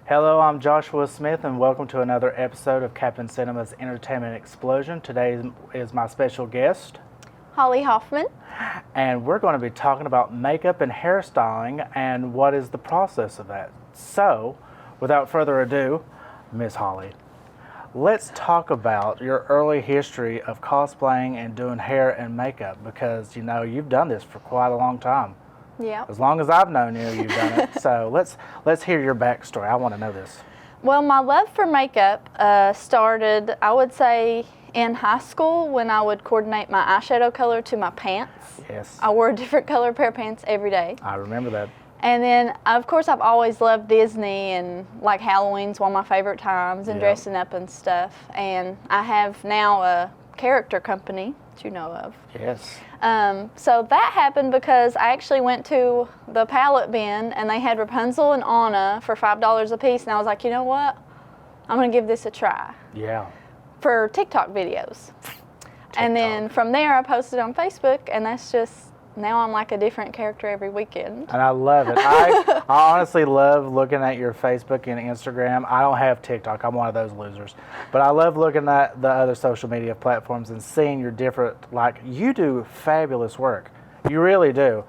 Hello, I'm Joshua Smith, and welcome to another episode of Captain Cinema's Entertainment Explosion. Today is my special guest, Holly Hoffman. And we're going to be talking about makeup and hairstyling and what is the process of that. So, without further ado, Miss Holly, let's talk about your early history of cosplaying and doing hair and makeup, because you've done this for quite a long time. Yeah. As long as I've known you, you've done it. So let's hear your backstory. I want to know this. Well, my love for makeup started, I would say, in high school when I would coordinate my eyeshadow color to my pants. Yes. I wore a different color pair of pants every day. I remember that. And then, of course, I've always loved Disney, and like Halloween's one of my favorite times, and dressing up and stuff. And I have now a character company that you know of. Yes. So that happened because I actually went to the palette bin and they had Rapunzel and Anna for $5 a piece, and I was like, you know what? I'm going to give this a try. Yeah. For TikTok videos. And then from there I posted on Facebook, and that's just, now I'm like a different character every weekend. And I love it. I honestly love looking at your Facebook and Instagram. I don't have TikTok. I'm one of those losers. But I love looking at the other social media platforms and seeing your different, you do fabulous work. You really do.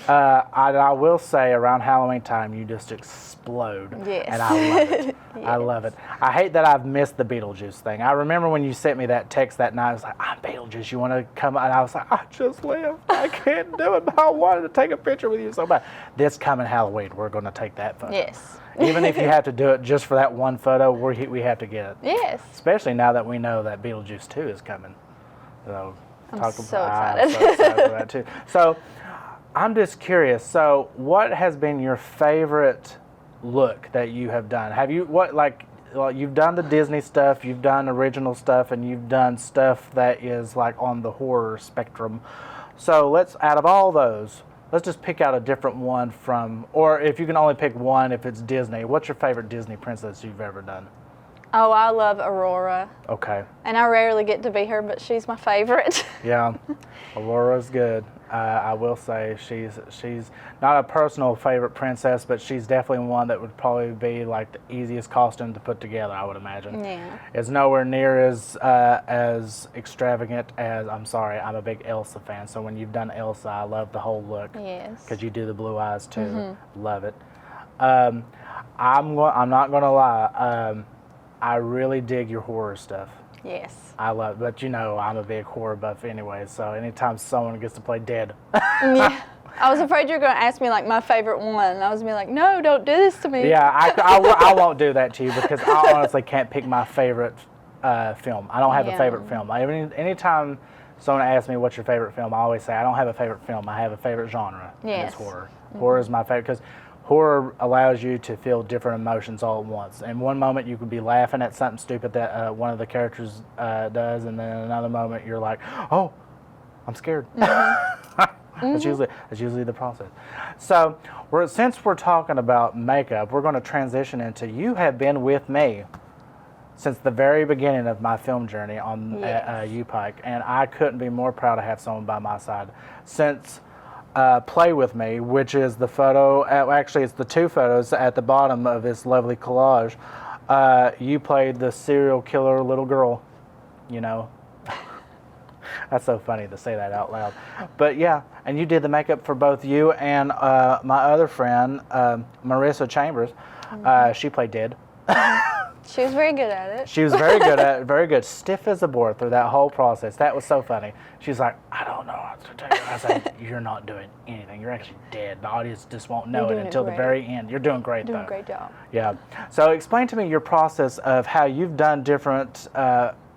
I will say around Halloween time, you just explode. Yes. And I love it. Yes. I love it. I hate that I've missed the Beetlejuice thing. I remember when you sent me that text that night, I was like, I'm Beetlejuice, you want to come? And I was like, I just left. I can't do it, but I wanted to take a picture with you so bad. This coming Halloween, we're going to take that photo. Yes. Even if you have to do it just for that one photo, we have to get it. Yes. Especially now that we know that Beetlejuice 2 is coming. So, I'm so excited. I'm so excited for that too. So, I'm just curious. So, what has been your favorite look that you have done? Have you you've done the Disney stuff, you've done original stuff, and you've done stuff that is like on the horror spectrum. So, out of all those, let's just pick out a different one from, or if you can only pick one, if it's Disney, what's your favorite Disney princess you've ever done? Oh, I love Aurora. Okay. And I rarely get to be her, but she's my favorite. Yeah, Aurora's good. I will say she's not a personal favorite princess, but she's definitely one that would probably be like the easiest costume to put together, I would imagine. Yeah. It's nowhere near as extravagant as, I'm a big Elsa fan, so when you've done Elsa, I love the whole look. Yes. Because you do the blue eyes too. Mm-hmm. Love it. I'm not going to lie. I really dig your horror stuff. Yes. I love it, but I'm a big horror buff anyway, so anytime someone gets to play dead. Yeah. I was afraid you were going to ask me like my favorite one. I was going to be like, no, don't do this to me. Yeah, I won't do that to you, because I honestly can't pick my favorite film. I don't have a favorite film. Anytime someone asks me what's your favorite film, I always say I don't have a favorite film. I have a favorite genre. Yes. And it's horror. Mm-hmm. Horror is my favorite, because horror allows you to feel different emotions all at once. In one moment, you could be laughing at something stupid that one of the characters does, and then in another moment, you're like, "Oh, I'm scared." Mm-hmm. That's usually the process. So, since we're talking about makeup, we're going to transition into, you have been with me since the very beginning of my film journey on UPIKE, and I couldn't be more proud to have someone by my side. Since Play With Me, which is the photo, actually it's the two photos at the bottom of this lovely collage. You played the serial killer little girl, That's so funny to say that out loud. But yeah, and you did the makeup for both you and my other friend, Marissa Chambers. She played dead. She was very good at it. She was very good at it, very good. Stiff as a board through that whole process. That was so funny. She's like, I don't know what to tell you. I said, you're not doing anything. You're actually dead. The audience just won't know it until the very end. You're doing great, though. Doing a great job. Yeah. So explain to me your process of how you've done different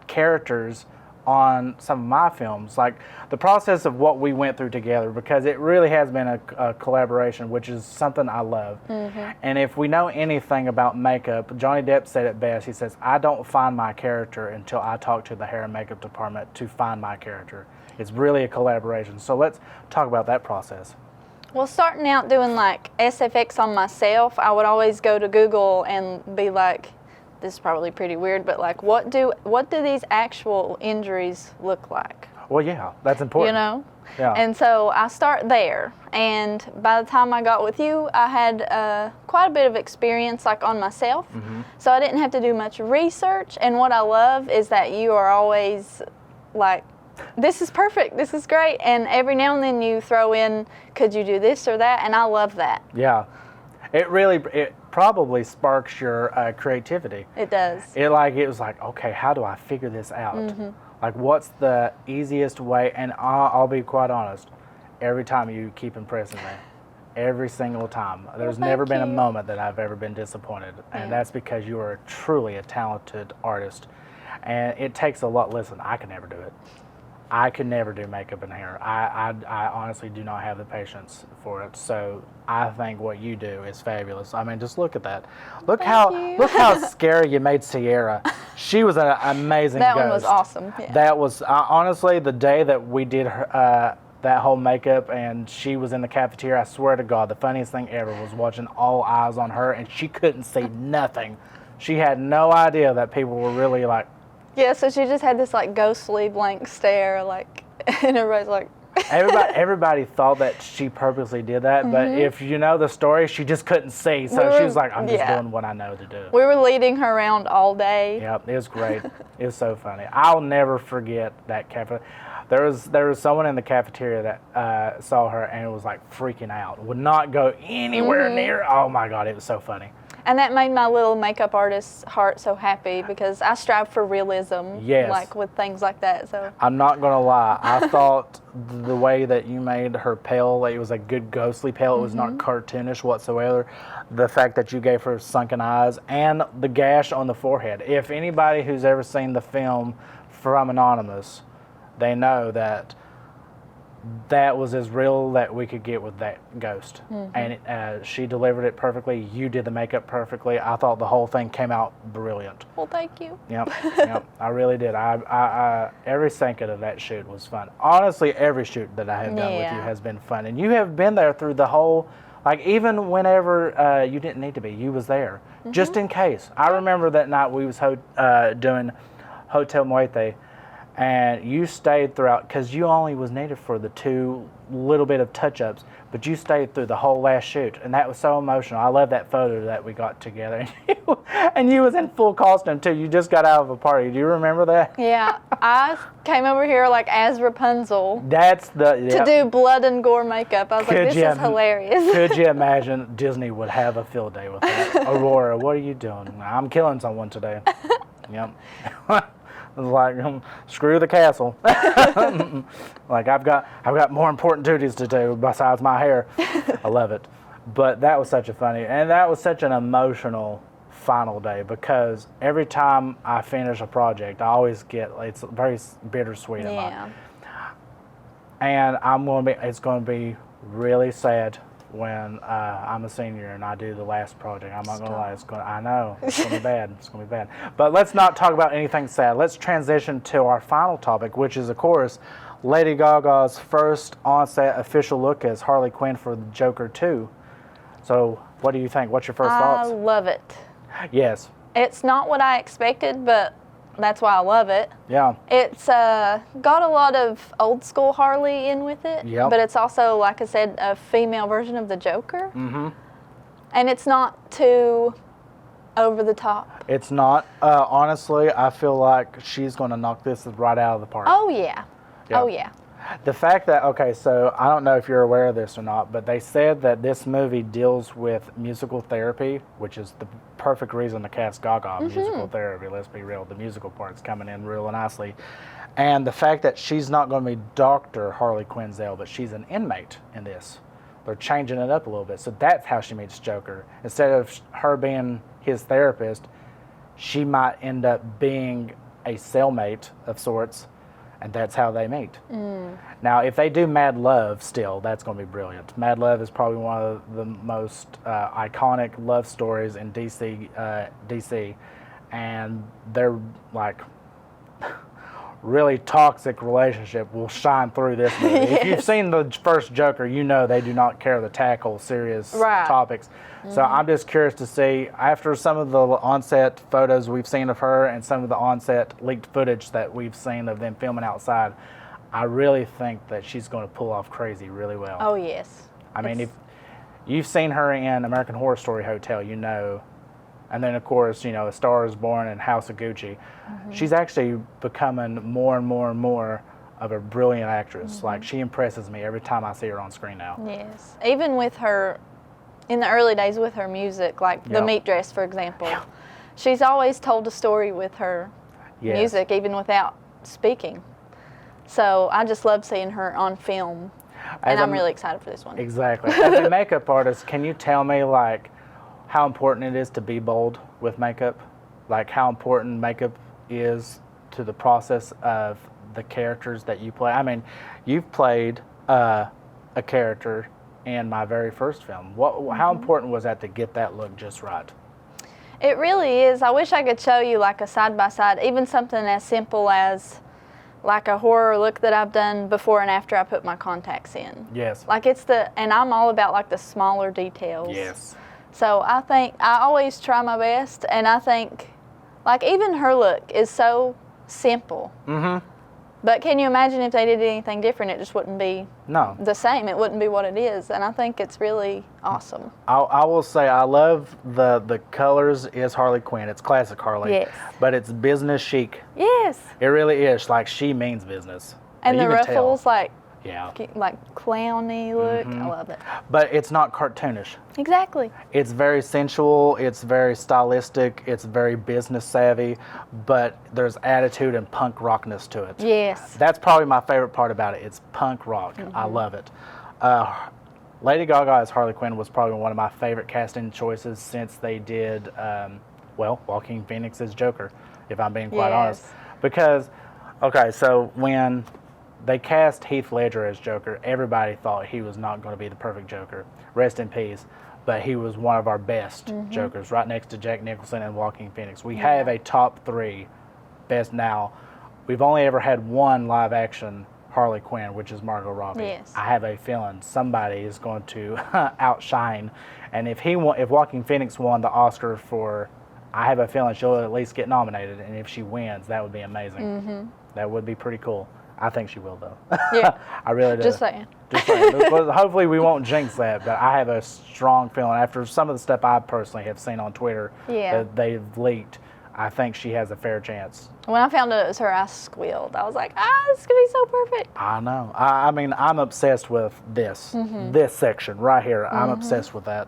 characters on some of my films, like the process of what we went through together, because it really has been a collaboration, which is something I love. Mm-hmm. And if we know anything about makeup, Johnny Depp said it best. He says, I don't find my character until I talk to the hair and makeup department to find my character. It's really a collaboration. So let's talk about that process. Well, starting out doing like SFX on myself, I would always go to Google and be like, this is probably pretty weird, but like, what do these actual injuries look like? Well, yeah, that's important. You know? Yeah. And so I start there. And by the time I got with you, I had quite a bit of experience like on myself. So I didn't have to do much research. And what I love is that you are always like, this is perfect, this is great. And every now and then you throw in, could you do this or that? And I love that. Yeah. It probably sparks your creativity. It does. It was like, okay, how do I figure this out? Like, what's the easiest way? And I'll be quite honest, every time you keep impressing me, every single time. There's never been a moment that I've ever been disappointed, and that's because you are truly a talented artist. And it takes a lot. Listen, I could never do it. I could never do makeup and hair. I honestly do not have the patience for it. So I think what you do is fabulous. I mean, just look at that. Look how scary you made Sierra. She was an amazing That ghost. one was awesome. Yeah. That was honestly the day that we did her, that whole makeup and she was in the cafeteria. I swear to God, the funniest thing ever was watching all eyes on her, and she couldn't see nothing. She had no idea that people were really like. Yeah, so she just had this like ghostly blank stare, like, and everybody's like. Everybody thought that she purposely did that, but if you know the story, she just couldn't see. So she was like, I'm just doing what I know to do. We were leading her around all day. Yep, it was great. It was so funny. I'll never forget that cafeteria. There was someone in the cafeteria that saw her and was like freaking out. Would not go anywhere near. Oh my God, it was so funny. And that made my little makeup artist's heart so happy because I strive for realism, like with things like that. So I'm not gonna lie, I thought the way that you made her pale, like it was a good ghostly pale. It was not cartoonish whatsoever. The fact that you gave her sunken eyes and the gash on the forehead. If anybody who's ever seen the film from Anonymous, they know that was as real that we could get with that ghost. And she delivered it perfectly. You did the makeup perfectly. I thought the whole thing came out brilliant. Well, thank you. Yep, I really did. I every second of that shoot was fun. Honestly, every shoot that I have done with you has been fun. And you have been there through the whole, like even whenever you didn't need to be, you was there. Just in case. I remember that night we was doing Hotel Muerte, and you stayed throughout because you only was needed for the 2 little bit of touch-ups, but you stayed through the whole last shoot, and that was so emotional. I love that photo that we got together, and you was in full costume too. You just got out of a party. Do you remember that? Yeah, I came over here like as Rapunzel. That's to do blood and gore makeup. I was like, this is hilarious. Could you imagine Disney would have a field day with that? Aurora, what are you doing? I'm killing someone today. Yep. It was like, screw the castle. Like I've got more important duties to do besides my hair. I love it. But that was such an emotional final day because every time I finish a project, I always get, it's very bittersweet in mine. And it's going to be really sad when I'm a senior and I do the last project. I'm not going to lie. I know. It's going to be bad. It's going to be bad. But let's not talk about anything sad. Let's transition to our final topic, which is, of course, Lady Gaga's first on-set official look as Harley Quinn for Joker 2. So what do you think? What's your first thoughts? I love it. Yes. It's not what I expected, but that's why I love it. Yeah. It's got a lot of old school Harley in with it, but it's also, like I said, a female version of the Joker. And it's not too over the top. It's not. Honestly, I feel like she's going to knock this right out of the park. Oh, yeah. Oh, yeah. The fact that, okay, so I don't know if you're aware of this or not, but they said that this movie deals with musical therapy, which is the perfect reason to cast Gaga musical therapy. Let's be real. The musical part's coming in real nicely. And the fact that she's not going to be Dr. Harley Quinzel, but she's an inmate in this. They're changing it up a little bit. So that's how she meets Joker. Instead of her being his therapist, she might end up being a cellmate of sorts, and that's how they meet. Now, if they do Mad Love still, that's going to be brilliant. Mad Love is probably one of the most iconic love stories in DC, and they're like really toxic relationship will shine through this movie. If you've seen the first Joker, you know they do not care to tackle serious topics. So I'm just curious to see, after some of the on-set photos we've seen of her and some of the on-set leaked footage that we've seen of them filming outside, I really think that she's going to pull off crazy really well. Oh, yes. I mean, if you've seen her in American Horror Story Hotel, you know, and then of course, you know, A Star Is Born and House of Gucci. She's actually becoming more and more and more of a brilliant actress. Like, she impresses me every time I see her on screen now. Yes. Even with her, in the early days with her music, like the Meat Dress, for example, she's always told a story with her music, even without speaking. So I just love seeing her on film, and I'm really excited for this one. Exactly. As a makeup artist, can you tell me, like, how important it is to be bold with makeup? Like, how important makeup is to the process of the characters that you play? I mean, you've played a character in my very first film. How important was that to get that look just right? It really is. I wish I could show you like a side-by-side, even something as simple as like a horror look that I've done before and after I put my contacts in. Yes. Like and I'm all about like the smaller details. Yes. So I think I always try my best, and I think like even her look is so simple. But can you imagine if they did anything different? It just wouldn't be the same. It wouldn't be what it is, and I think it's really awesome. I will say I love the colors is Harley Quinn. It's classic Harley. Yes. But it's business chic. Yes. It really is. Like, she means business. And the ruffles, like clowny look. I love it. But it's not cartoonish. Exactly. It's very sensual, it's very stylistic, it's very business savvy, but there's attitude and punk rockness to it. Yes. That's probably my favorite part about it. It's punk rock. I love it. Lady Gaga as Harley Quinn was probably one of my favorite casting choices since they did, Joaquin Phoenix's Joker, if I'm being quite honest. Because, okay, so when they cast Heath Ledger as Joker, everybody thought he was not going to be the perfect Joker. Rest in peace. But he was one of our best Jokers, right next to Jack Nicholson and Joaquin Phoenix. We have a top 3 best now. We've only ever had one live-action Harley Quinn, which is Margot Robbie. Yes. I have a feeling somebody is going to outshine. And if Joaquin Phoenix won the Oscar for, I have a feeling she'll at least get nominated. And if she wins, that would be amazing. That would be pretty cool. I think she will, though. Yeah. I really do. Just saying. Just saying. Hopefully we won't jinx that, but I have a strong feeling after some of the stuff I personally have seen on Twitter that they've leaked, I think she has a fair chance. When I found out it was her, I squealed. I was like, this is going to be so perfect. I know. I mean, I'm obsessed with this section right here. I'm obsessed with that.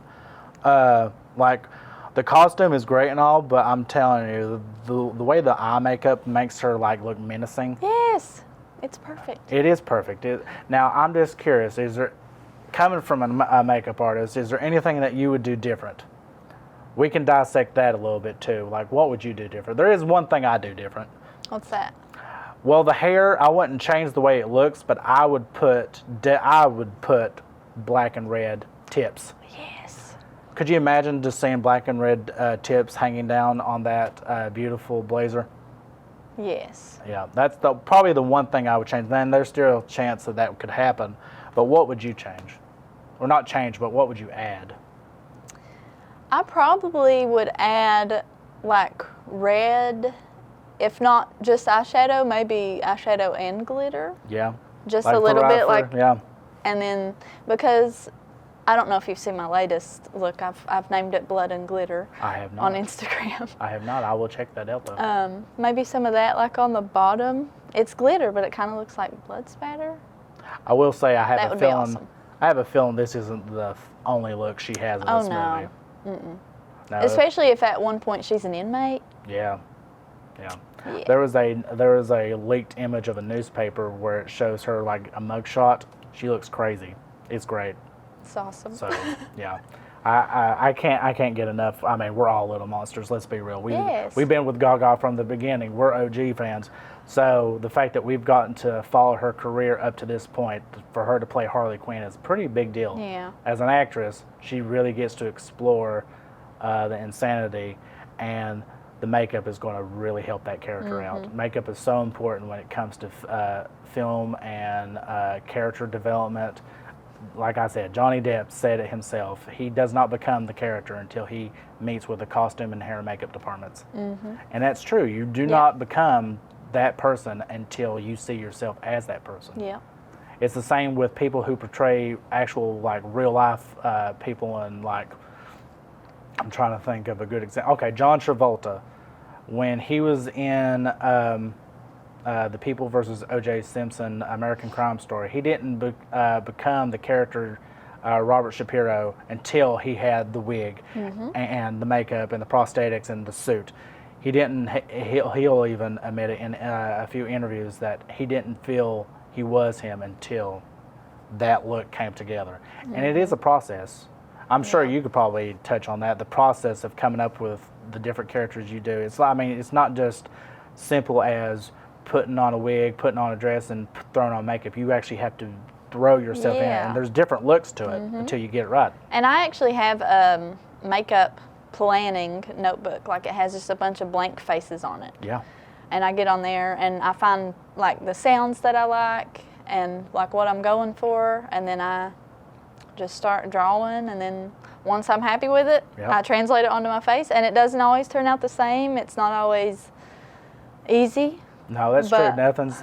Like, the costume is great and all, but I'm telling you, the way the eye makeup makes her, like, look menacing. Yes. It's perfect. It is perfect. Now, I'm just curious, is there, coming from a makeup artist, is there anything that you would do different? We can dissect that a little bit too. Like, what would you do different? There is one thing I do different. What's that? Well, the hair, I wouldn't change the way it looks, but I would put black and red tips. Yes. Could you imagine just seeing black and red tips hanging down on that beautiful blazer? Yes. Yeah, that's probably the one thing I would change. Then there's still a chance that could happen. But what would you change? Or not change, but what would you add? I probably would add like red, if not just eyeshadow, maybe eyeshadow and glitter. Yeah. Just like a little bit like, yeah. And then, because I don't know if you've seen my latest look. I've named it Blood and Glitter. I have not. On Instagram. I have not. I will check that out though. Maybe some of that, like on the bottom. It's glitter, but it kind of looks like blood spatter. I will say I have That a would be feeling. awesome. I have a feeling this isn't the only look she has in this movie. Mm-mm. No, Especially if at one point she's an inmate. Yeah. There was a leaked image of a newspaper where it shows her like a mugshot. She looks crazy. It's great. It's awesome. So yeah, I can't get enough. I mean, we're all little monsters. Let's be real. We've been with Gaga from the beginning. We're OG fans. So the fact that we've gotten to follow her career up to this point, for her to play Harley Quinn is a pretty big deal. Yeah. As an actress, she really gets to explore the insanity, and the makeup is going to really help that character out. Makeup is so important when it comes to film and character development. Like I said, Johnny Depp said it himself. He does not become the character until he meets with the costume and hair and makeup departments. And that's true. You do not become that person until you see yourself as that person. Yeah. It's the same with people who portray actual, like, real life people, and, like, I'm trying to think of a good example. Okay, John Travolta, when he was in the People versus O.J. Simpson American Crime Story, he didn't become the character Robert Shapiro until he had the wig and the makeup and the prosthetics and the suit. He didn't. He'll even admit it in a few interviews that he didn't feel he was him until that look came together. And it is a process. I'm sure you could probably touch on that. The process of coming up with the different characters you do. It's not just simple as putting on a wig, putting on a dress, and throwing on makeup. You actually have to throw yourself in it, and there's different looks to it until you get it right. And I actually have a makeup planning notebook. Like, it has just a bunch of blank faces on it. Yeah. And I get on there and I find, like, the sounds that I like and, like, what I'm going for, and then I just start drawing, and then once I'm happy with it, I translate it onto my face, and it doesn't always turn out the same. It's not always easy. No, that's true.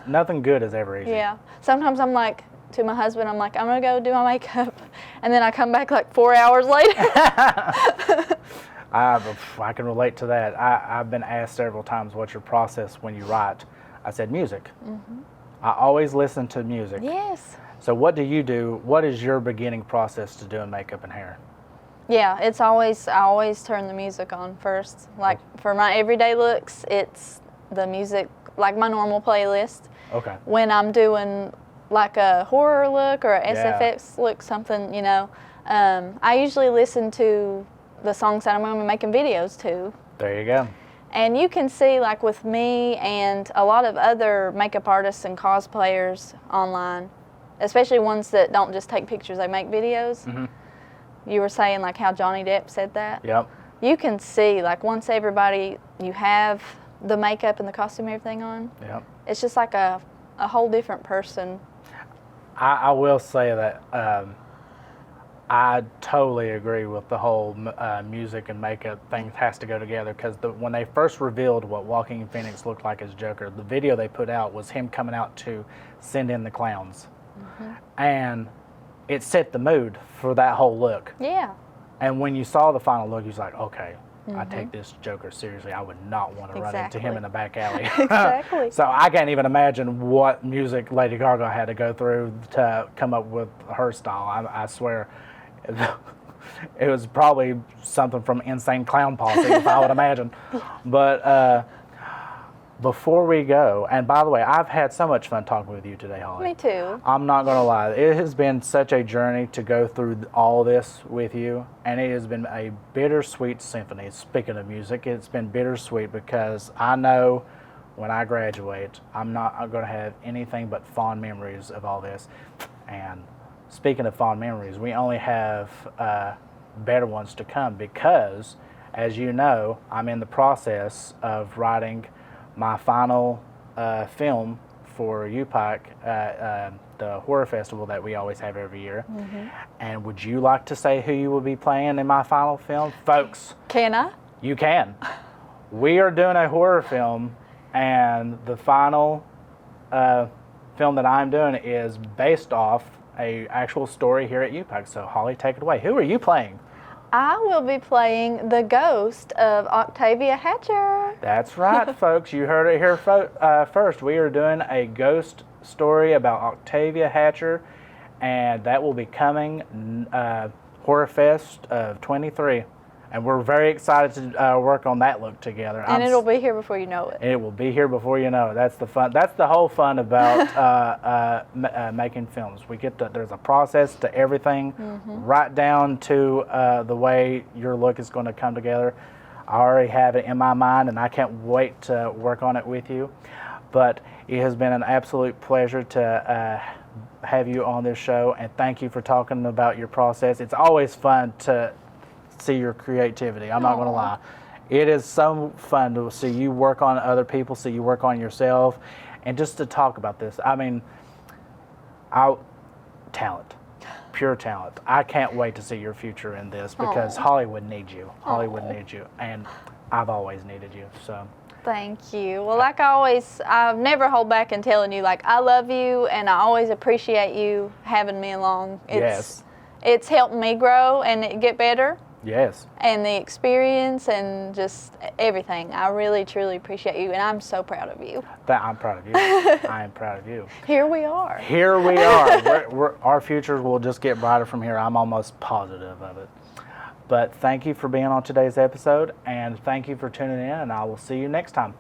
Nothing good is ever easy. Yeah. Sometimes I'm like, to my husband, I'm like, I'm going to go do my makeup, and then I come back like 4 hours later. I can relate to that. I've been asked several times, what's your process when you write? I said music. I always listen to music. Yes. So what do you do? What is your beginning process to doing makeup and hair? Yeah, I always turn the music on first. Like, for my everyday looks, it's the music, like my normal playlist. Okay. When I'm doing like a horror look or a SFX look, something, I usually listen to the songs that I'm going to be making videos to. There you go. And you can see, like, with me and a lot of other makeup artists and cosplayers online, especially ones that don't just take pictures, they make videos. You were saying, like, how Johnny Depp said that. Yep. You can see, like, once you have the makeup and the costume and everything on, it's just like a whole different person. I will say that I totally agree with the whole music and makeup thing has to go together, because when they first revealed what Joaquin Phoenix looked like as Joker, the video they put out was him coming out to send in the clowns. And it set the mood for that whole look. Yeah. And when you saw the final look, you was like, okay, I take this Joker seriously. I would not want to run into him in the back alley. Exactly. So I can't even imagine what music Lady Gaga had to go through to come up with her style. I swear. It was probably something from Insane Clown Posse, if I would imagine. But before we go, and by the way, I've had so much fun talking with you today, Holly. Me too. I'm not going to lie. It has been such a journey to go through all this with you, and it has been a bittersweet symphony. Speaking of music, it's been bittersweet because I know when I graduate, I'm not going to have anything but fond memories of all this. And speaking of fond memories, we only have better ones to come because, as you know, I'm in the process of writing my final film for UPIKE, the horror festival that we always have every year. And would you like to say who you will be playing in my final film? Folks. Can I? You can. We are doing a horror film, and the final film that I'm doing is based off a actual story here at UPIKE. So Holly, take it away. Who are you playing? I will be playing the ghost of Octavia Hatcher. That's right, folks. You heard it here first. We are doing a ghost story about Octavia Hatcher, and that will be coming Horror Fest of 23. And we're very excited to work on that look together. And it'll be here before you know it. It will be here before you know it. That's the fun. That's the whole fun about making films. There's a process to everything, right down to the way your look is going to come together. I already have it in my mind, and I can't wait to work on it with you. But it has been an absolute pleasure to have you on this show, and thank you for talking about your process. It's always fun to see your creativity. I'm not going to lie. It is so fun to see you work on other people, see you work on yourself, and just to talk about this. I mean, talent, pure talent. I can't wait to see your future in this because Hollywood needs you. Hollywood needs you, and I've always needed you. So Thank you. Well, like I never hold back in telling you, like, I love you, and I always appreciate you having me along. Yes. It's helped me grow and get better. Yes. And the experience and just everything. I really, truly appreciate you, and I'm so proud of you. I'm proud of you. I am proud of you. Here we are. Here we are. Our futures will just get brighter from here. I'm almost positive of it. But thank you for being on today's episode, and thank you for tuning in, and I will see you next time.